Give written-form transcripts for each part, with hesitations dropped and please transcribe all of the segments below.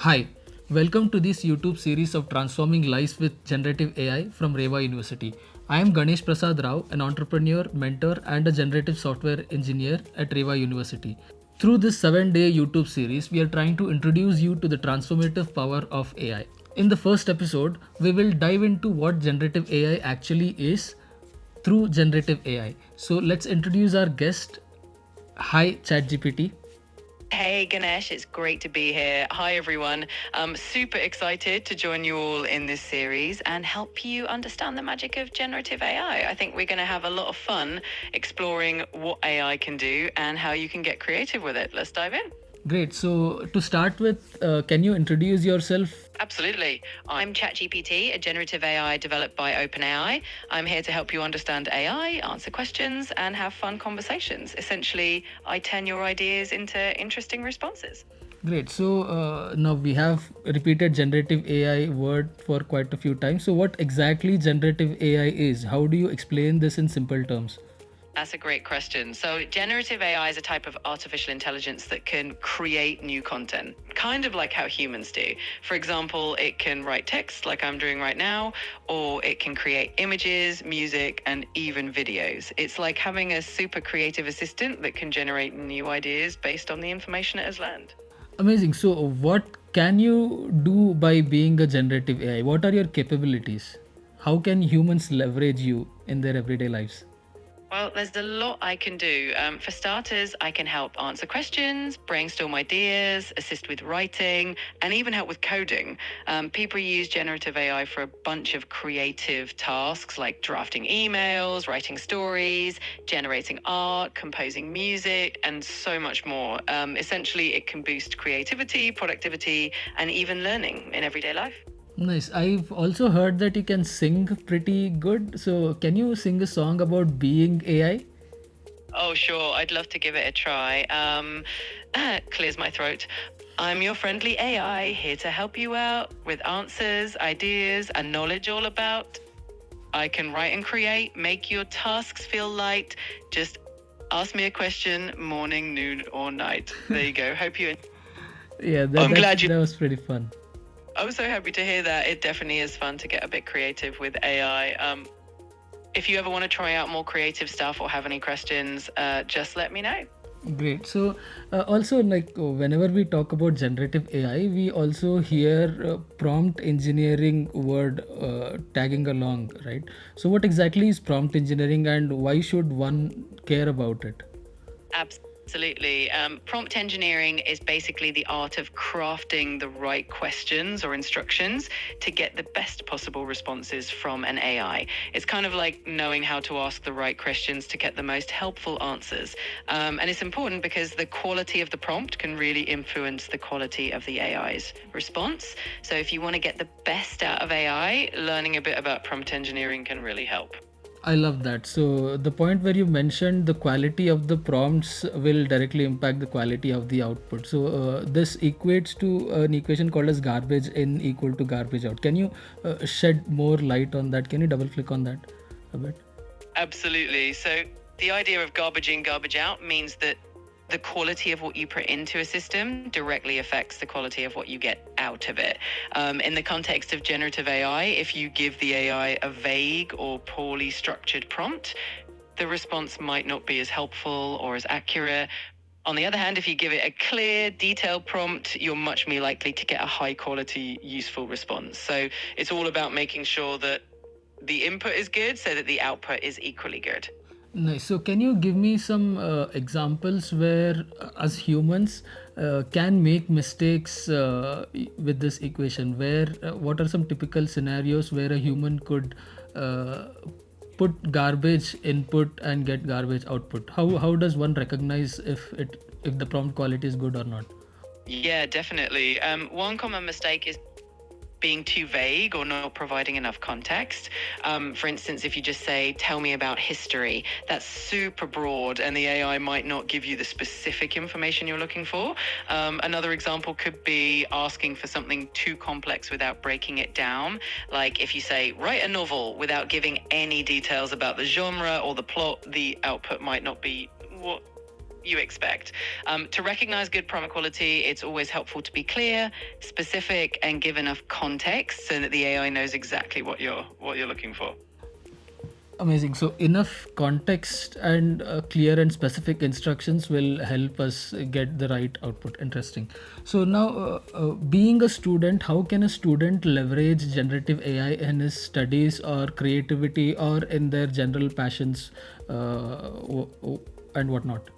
Hi, welcome to this YouTube series of Transforming Lives with Generative AI from REVA University. I am Ganesh Prasad Rao, an entrepreneur, mentor, and a generative software engineer at REVA University. Through this 7-day YouTube series, we are trying to introduce you to the transformative power of AI. In the first episode, we will dive into what generative AI actually is through generative AI. So let's introduce our guest. Hi, ChatGPT. Hey Ganesh, it's great to be here. Hi everyone. I'm super excited to join you all in this series and help you understand the magic of generative AI. I think we're going to have a lot of fun exploring what AI can do and how you can get creative with it. Let's dive in. Great. So, to start with, can you introduce yourself? Absolutely. I'm ChatGPT, a generative AI developed by OpenAI. I'm here to help you understand AI, answer questions, and have fun conversations. Essentially, I turn your ideas into interesting responses. Great. So, now we have repeated generative AI word for quite a few times. So, what exactly generative AI is? How do you explain this in simple terms? That's a great question. So, generative AI is a type of artificial intelligence that can create new content, kind of like how humans do. For example, it can write text like I'm doing right now, or it can create images, music, and even videos. It's like having a super creative assistant that can generate new ideas based on the information it has learned. Amazing. So, what can you do by being a generative AI? What are your capabilities? How can humans leverage you in their everyday lives? Well, there's a lot I can do. For starters, I can help answer questions, brainstorm ideas, assist with writing, and even help with coding. People use generative AI for a bunch of creative tasks like drafting emails, writing stories, generating art, composing music, and so much more. Essentially, it can boost creativity, productivity, and even learning in everyday life. Nice. I've also heard that you can sing pretty good. So, can you sing a song about being AI? Oh, sure. I'd love to give it a try. Clears my throat. I'm your friendly AI, here to help you out with answers, ideas, and knowledge all about. I can write and create, make your tasks feel light. Just ask me a question, morning, noon, or night. There you go. Hope you. Yeah, I'm glad you. that was pretty fun. I'm so happy to hear that. It definitely is fun to get a bit creative with AI. If you ever want to try out more creative stuff or have any questions, just let me know. Great. So, also, whenever we talk about generative AI, we also hear prompt engineering word tagging along, right? So, what exactly is prompt engineering and why should one care about it? Absolutely. Prompt engineering is basically the art of crafting the right questions or instructions to get the best possible responses from an AI. It's kind of like knowing how to ask the right questions to get the most helpful answers. And it's important because the quality of the prompt can really influence the quality of the AI's response. So if you want to get the best out of AI, learning a bit about prompt engineering can really help. I love that. So, the point where you mentioned the quality of the prompts will directly impact the quality of the output. So, this equates to an equation called as garbage in equal to garbage out. Can you shed more light on that? Can you double click on that a bit? Absolutely. So the idea of garbage in, garbage out means that the quality of what you put into a system directly affects the quality of what you get out of it. In the context of generative AI, if you give the AI a vague or poorly structured prompt, the response might not be as helpful or as accurate. On the other hand, if you give it a clear, detailed prompt, you're much more likely to get a high quality, useful response. So it's all about making sure that the input is good so that the output is equally good. Nice. So, can you give me some examples where, as humans, can make mistakes with this equation? Where, what are some typical scenarios where a human could put garbage input and get garbage output? How does one recognize if the prompt quality is good or not? Yeah, definitely. One common mistake is being too vague or not providing enough context. For instance, if you just say, tell me about history, that's super broad and the AI might not give you the specific information you're looking for. Another example could be asking for something too complex without breaking it down. Like if you say, write a novel without giving any details about the genre or the plot, the output might not be what you expect. To recognize good prompt quality, it's always helpful to be clear, specific, and give enough context so that the AI knows exactly what you're looking for. Amazing. So enough context and clear and specific instructions will help us get the right output. Interesting. So now, being a student, how can a student leverage generative AI in his studies or creativity or in their general passions and whatnot?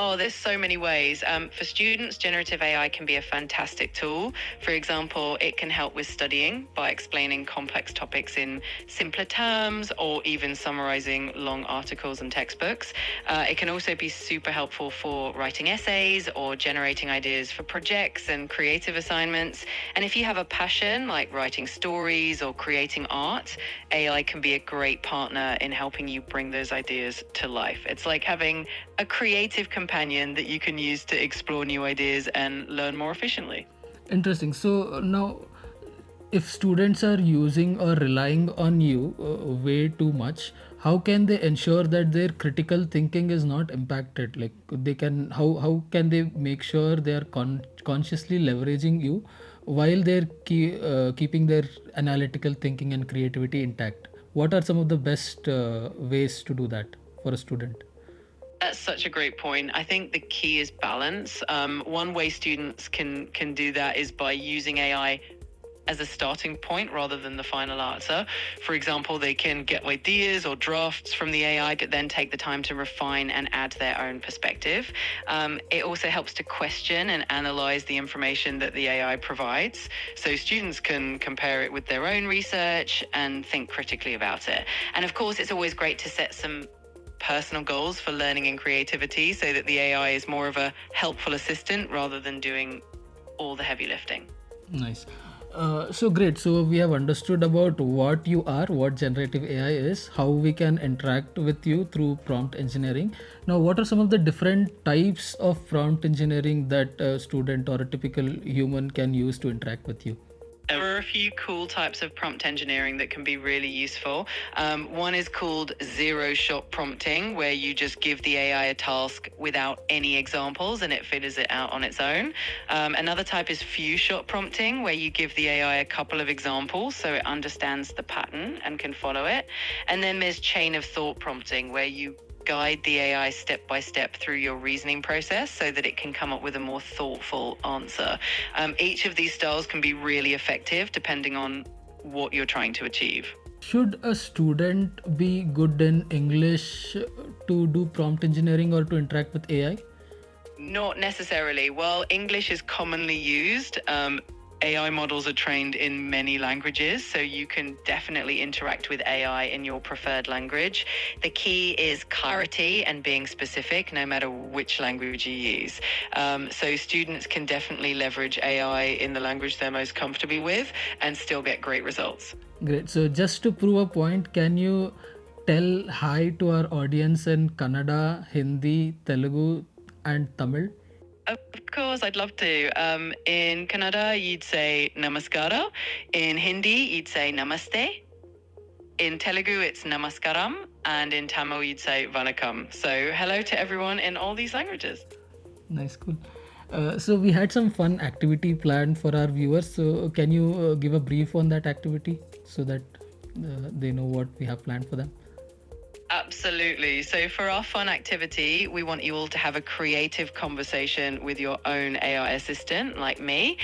Oh, there's so many ways. For students, generative AI can be a fantastic tool. For example, it can help with studying by explaining complex topics in simpler terms or even summarizing long articles and textbooks. It can also be super helpful for writing essays or generating ideas for projects and creative assignments. And if you have a passion like writing stories or creating art, AI can be a great partner in helping you bring those ideas to life. It's like having a creative companion that you can use to explore new ideas and learn more efficiently. Interesting. So now, if students are using or relying on you way too much, how can they ensure that their critical thinking is not impacted? Like they can, how can they make sure they are consciously leveraging you while they're keeping their analytical thinking and creativity intact? What are some of the best ways to do that for a student? That's such a great point. I think the key is balance. One way students can do that is by using AI as a starting point rather than the final answer. For example, they can get ideas or drafts from the AI, but then take the time to refine and add their own perspective. It also helps to question and analyze the information that the AI provides, so students can compare it with their own research and think critically about it. And of course, it's always great to set some personal goals for learning and creativity so that the AI is more of a helpful assistant rather than doing all the heavy lifting. Nice. So great. So we have understood about what you are, what generative AI is, how we can interact with you through prompt engineering. Now, what are some of the different types of prompt engineering that a student or a typical human can use to interact with you? There are a few cool types of prompt engineering that can be really useful. One is called zero-shot prompting, where you just give the AI a task without any examples and it figures it out on its own. Another type is few-shot prompting, where you give the AI a couple of examples so it understands the pattern and can follow it. And then there's chain of thought prompting, where you guide the AI step by step through your reasoning process so that it can come up with a more thoughtful answer. Each of these styles can be really effective depending on what you're trying to achieve. Should a student be good in English to do prompt engineering or to interact with AI? Not necessarily. Well, English is commonly used. AI models are trained in many languages, so you can definitely interact with AI in your preferred language. The key is clarity and being specific, no matter which language you use. So students can definitely leverage AI in the language they're most comfortable with and still get great results. Great. So just to prove a point, can you tell hi to our audience in Kannada, Hindi, Telugu, and Tamil? Of course, I'd love to. In Kannada, you'd say namaskara. In Hindi, you'd say namaste. In Telugu, it's namaskaram. And in Tamil, you'd say vanakkam. So hello to everyone in all these languages. Nice, cool. So we had some fun activity planned for our viewers. So can you give a brief on that activity so that they know what we have planned for them? Absolutely. So for our fun activity, we want you all to have a creative conversation with your own AI assistant, like me.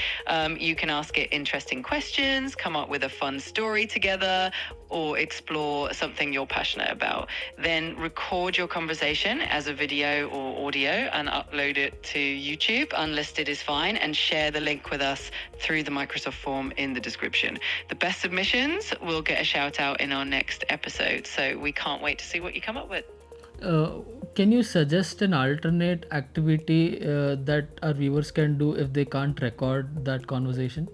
You can ask it interesting questions, come up with a fun story together, or explore something you're passionate about. Then record your conversation as a video or audio and upload it to YouTube. Unlisted is fine, and share the link with us through the Microsoft form in the description. The best submissions will get a shout out in our next episode. So we can't wait to see what you come up with. Can you suggest an alternate activity that our viewers can do if they can't record that conversation?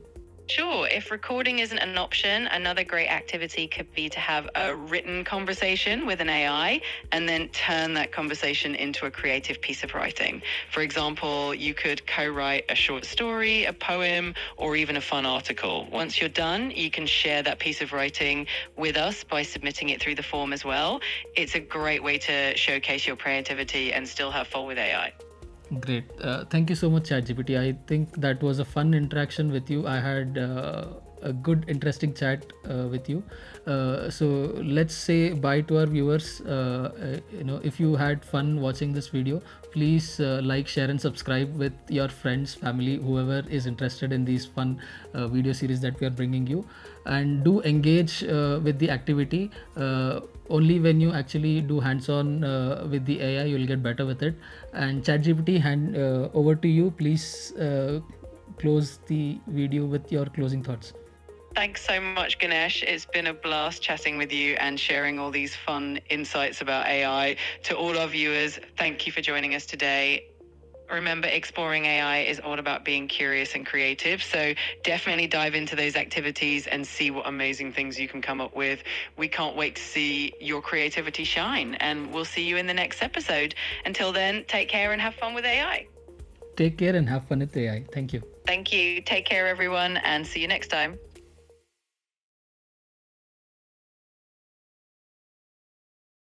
Sure. If recording isn't an option, another great activity could be to have a written conversation with an AI and then turn that conversation into a creative piece of writing. For example, you could co-write a short story, a poem, or even a fun article. Once you're done, you can share that piece of writing with us by submitting it through the form as well. It's a great way to showcase your creativity and still have fun with AI. Great. Thank you so much, ChatGPT. I think that was a fun interaction with you. I had a good, interesting chat with you. So let's say bye to our viewers. If you had fun watching this video, please like, share, and subscribe with your friends, family, whoever is interested in these fun video series that we are bringing you. And do engage with the activity. Only when you actually do hands-on with the AI, you'll get better with it. And ChatGPT, hand over to you. Please close the video with your closing thoughts. Thanks so much, Ganesh. It's been a blast chatting with you and sharing all these fun insights about AI. To all our viewers, thank you for joining us today. Remember, exploring AI is all about being curious and creative. So definitely dive into those activities and see what amazing things you can come up with. We can't wait to see your creativity shine, and we'll see you in the next episode. Until then, take care and have fun with AI. Take care and have fun with AI. Thank you. Thank you. Take care, everyone, and see you next time.